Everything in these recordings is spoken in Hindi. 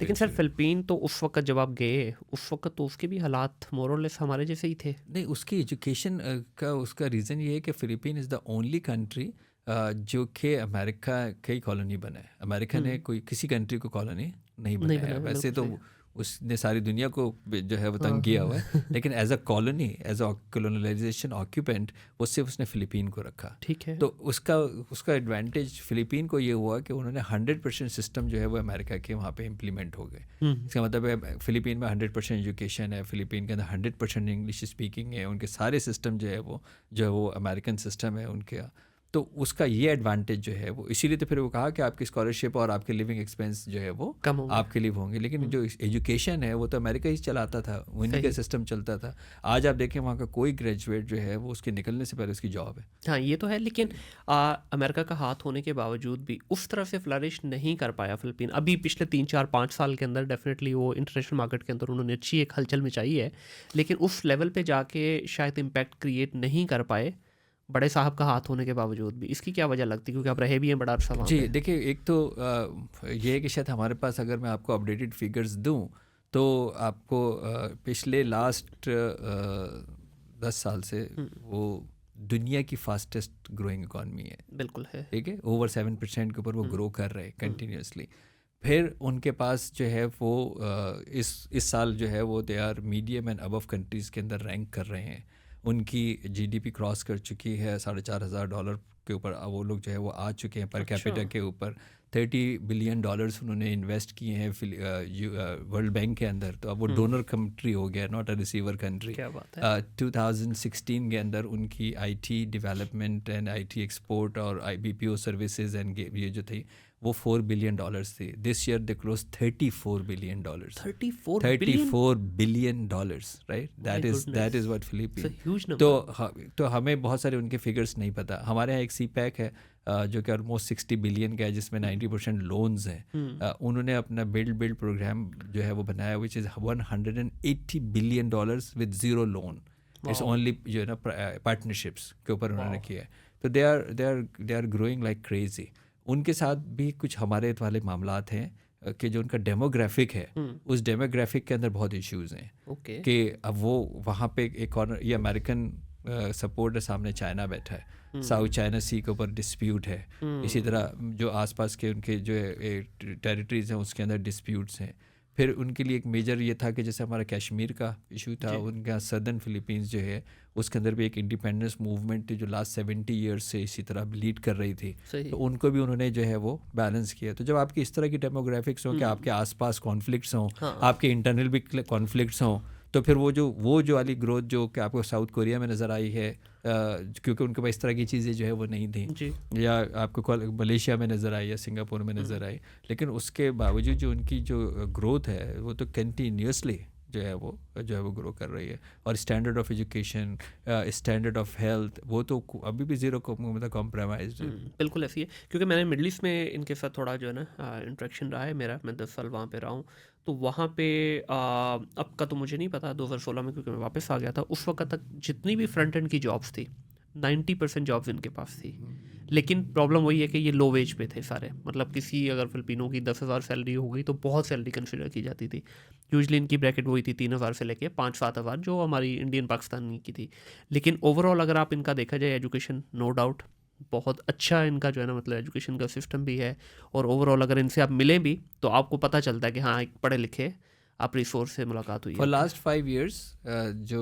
लेकिन सर फ़िलिपीन तो उस वक़्त जब आप गए, उस वक़्त तो उसके भी हालात मोर और लेस हमारे जैसे ही थे। नहीं, उसकी एजुकेशन का उसका रीज़न ये है कि फ़िलिपीन इज़ द ओनली कंट्री जो कि अमेरिका की कॉलोनी बना है। अमेरिका ने कोई किसी कंट्री को कॉलोनी नहीं नहीं बनाया। बनाया, वैसे बिल्कुल तो सही। उसने सारी दुनिया को जो है वो हाँ, तंग किया हुआ है, लेकिन as a colony, as a colonization occupant, वो सिर्फ उसने फ़िलिपीन को रखा। ठीक है। तो उसका उसका एडवांटेज फ़िलिपीन को ये हुआ कि उन्होंने 100% सिस्टम जो है वो अमेरिका के वहाँ पे इम्प्लीमेंट हो गए। इसका मतलब है फ़िलिपीन में 100% एजुकेशन है, फ़िलिपीन के अंदर 100% इंग्लिश स्पीकिंग है, उनके सारे सिस्टम जो है वो अमेरिकन सिस्टम है उनके। तो उसका ये एडवांटेज जो है वो, इसीलिए तो फिर वो कहा कि आपकी स्कॉलरशिप और आपके लिविंग एक्सपेंस जो है वो कम होंगे। आपके लिए होंगे। लेकिन जो एजुकेशन है वो तो अमेरिका ही चलाता था, उन्हीं का सही। सिस्टम चलता था। आज आप देखें वहाँ का कोई ग्रेजुएट जो है वो उसके निकलने से पहले उसकी जॉब है। हाँ, ये तो है, लेकिन अमेरिका का हाथ होने के बावजूद भी उस तरह से फ्लरिश नहीं कर पाया फ़िलिपीन। अभी पिछले 3, 4, 5 साल के अंदर डेफ़िनेटली वो इंटरनेशनल मार्केट के अंदर उन्होंने अच्छी एक हलचल मचाई है, लेकिन उस लेवल पे जाके शायद इम्पैक्ट क्रिएट नहीं कर पाए, बड़े साहब का हाथ होने के बावजूद भी। इसकी क्या वजह लगती है? क्योंकि आप रहे भी हैं बड़ा अरसा वहाँ जी, पे। देखिए, एक तो ये है कि शायद हमारे पास, अगर मैं आपको अपडेटेड फिगर्स दूं तो आपको पिछले लास्ट 10 साल से हुँ, वो दुनिया की फास्टेस्ट ग्रोइंग इकॉनमी है। बिल्कुल है। ठीक है, ओवर 7% के ऊपर वो हुँ, ग्रो कर रहे हैं हुँ, कंटिन्यूसली। फिर उनके पास जो है वो इस साल जो है वो they are medium and above countries के अंदर रैंक कर रहे हैं। उनकी जीडीपी क्रॉस कर चुकी है $4,500 के ऊपर। अब वो लोग जो है वो आ चुके हैं पर अच्छा। कैपिटा के ऊपर। $30 बिलियन उन्होंने इन्वेस्ट किए हैं वर्ल्ड बैंक के अंदर। तो अब वो हुँ, डोनर कंट्री हो गया, नॉट अ रिसीवर कंट्री। क्या बात है। 2016 के अंदर उनकी IT development and IT export और बीपीओ सर्विसेज एंड ये जो थी वो $4 बिलियन थी। This year they close $34 billion. 34 billion! 34 billion right. My that goodness! Is what it's a Philippine. Huge तो नंबर। तो हमें बहुत सारे उनके फिगर्स नहीं पता। हमारे यहाँ एक सी पैक है जो कि ऑलमोस्ट 60 बिलियन का है, जिसमें 90% लोन्स हैं। हुँ, उन्होंने अपना बिल्ड प्रोग्राम जो है वो बनाया, which is $180 billion with zero loan. It's wow! Only जो है ना पार्टनरशिप्स के ऊपर उन्होंने वॉव! किया है। तो they are growing like crazy. उनके साथ भी कुछ हमारे वाले मामलात हैं कि जो उनका डेमोग्राफिक है, हुँ, उस डेमोग्राफिक के अंदर बहुत इश्यूज़ हैं ओके। कि अब वो वहाँ पे एक कॉर्नर, ये अमेरिकन सपोर्ट है, सामने चाइना बैठा है, साउथ हुँ, चाइना सी के ऊपर डिस्प्यूट है। इसी हुँ, तरह जो आसपास के उनके जो टेरिटरीज़ हैं उसके अंदर डिस्प्यूट्स हैं। फिर उनके लिए एक मेजर ये था कि जैसे हमारा कश्मीर का इशू था, जी, उनके यहाँ सदर्न फिलीपींस जो है उसके अंदर भी एक इंडिपेंडेंस मूवमेंट थी जो लास्ट 70 ईयर्स से इसी तरह लीड कर रही थी। सही। तो उनको भी उन्होंने जो है वो बैलेंस किया। तो जब आपकी इस तरह की डेमोग्राफिक्स हों कि हुँ, आपके आसपास कॉन्फ्लिक्ट्स हों, हाँ, आपके इंटरनल भी कॉन्फ्लिक्ट्स हों, तो फिर वो जो वाली ग्रोथ जो कि आपको साउथ कोरिया में नज़र आई है, क्योंकि उनके पास इस तरह की चीज़ें जो है वो नहीं थी, जी, या आपको मलेशिया में नज़र आई या सिंगापुर में हुँ, नज़र आई। लेकिन उसके बावजूद जो उनकी जो ग्रोथ है वो तो कंटिन्यूसली जो है वो ग्रो कर रही है। और standard of education, standard of health, वो तो अभी भी ज़ीरो मतलब कॉम्प्रोमाइज हुँ, है। बिल्कुल ऐसी है। क्योंकि मैंने मिडल ईस्ट में इनके साथ थोड़ा जो है ना इंटरेक्शन रहा है मेरा, मैं 10 साल वहाँ पे रहा हूँ। तो वहाँ पे अब का तो मुझे नहीं पता, 2016 में क्योंकि मैं वापस आ गया था, उस वक़्त तक जितनी भी फ्रंट एंड की जॉब्स थी, 90% जॉब्स इनके पास थी। लेकिन प्रॉब्लम वही है कि ये लो वेज पे थे सारे, मतलब किसी अगर फिलिपिनो की 10,000 सैलरी हो गई तो बहुत सैलरी कंसिडर की जाती थी। यूजुअली इनकी ब्रैकेट वही थी 3,000 से लेके 5-7,000 जो हमारी इंडियन पाकिस्तानी की थी। लेकिन ओवरऑल अगर आप इनका देखा जाए एजुकेशन, नो डाउट बहुत अच्छा इनका जो है ना मतलब एजुकेशन का सिस्टम भी है। और ओवरऑल अगर इनसे आप मिलें भी तो आपको पता चलता है कि हाँ एक पढ़े लिखे आप रिसोर्स से मुलाकात हुई है फॉर आपकी। लास्ट 5 ईयर्स जो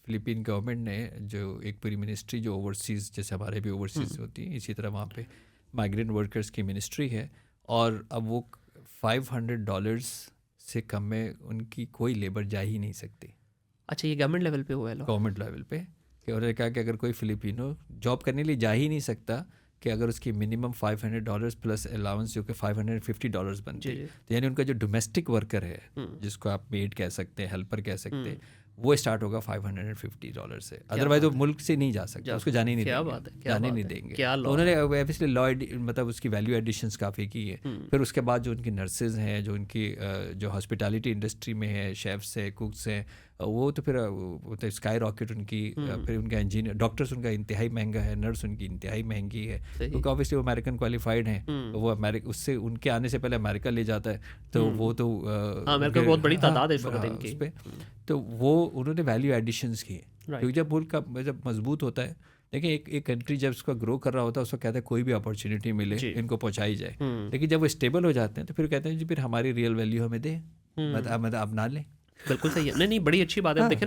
फिलीपीन गवर्नमेंट ने जो एक पूरी मिनिस्ट्री जो ओवरसीज़, जैसे हमारे भी ओवरसीज़ हम्म, होती है इसी तरह वहाँ पे माइग्रेंट वर्कर्स की मिनिस्ट्री है। और अब वो $500 से कम में उनकी कोई लेबर जा ही नहीं सकती अच्छा ये गवर्नमेंट लेवल पे हुआ है लो। गवर्नमेंट लेवल पे। कि उन्होंने कहा कि अगर कोई फिलिपिनो जॉब करने के लिए जा ही नहीं सकता कि अगर उसकी मिनिमम $500 प्लस अलाउंस जो कि $550 जी बनती। जी। तो यानी उनका जो डोमेस्टिक वर्कर है, हम्म, जिसको आप मेड कह सकते हैं, हेल्पर कह सकते हम्म, हैं, वो स्टार्ट होगा $550 से। क्या अदरवाइज वो बात है। मुल्क से नहीं जा सकता, जा उसको सकते, जाने ही नहीं क्या देंगे, बात है, क्या जाने नहीं बात है, देंगे। क्या तो लॉ उन्होंने है। ऑब्वियसली लॉ मतलब उसकी वैल्यू एडिशंस काफ़ी की है। हम्म, फिर उसके बाद जो उनकी नर्सेज हैं, जो उनकी जो हॉस्पिटैलिटी इंडस्ट्री में है, शेफ्स हैं, कुक्स हैं, वो तो फिर तो स्काई रॉकेट उनकी, फिर उनका इंजीनियर डॉक्टर्स उनका इंतहाई महंगा है, नर्स उनकी इंतहाई महंगी है, क्योंकि ऑब्वियसली वो अमेरिकन क्वालिफाइड हैं, तो वो अमेरिका उससे उनके आने से पहले अमेरिका ले जाता है, तो वो तो अमेरिका में बहुत बड़ी तादाद है इस वक्त इनकी। उस पे तो वो उन्होंने वैल्यू एडिशंस किए, क्योंकि जब मुल्क का जब मजबूत होता है, लेकिन एक कंट्री जब उसका ग्रो कर रहा होता है उसको कहता है कोई भी अपॉर्चुनिटी मिले इनको पहुंचाई जाए, लेकिन जब वो स्टेबल हो जाते हैं तो फिर कहते हैं जी फिर हमारी रियल वैल्यू हमें दे, मतलब अब ना लें। बिल्कुल सही है, नहीं बड़ी अच्छी बात है। देखें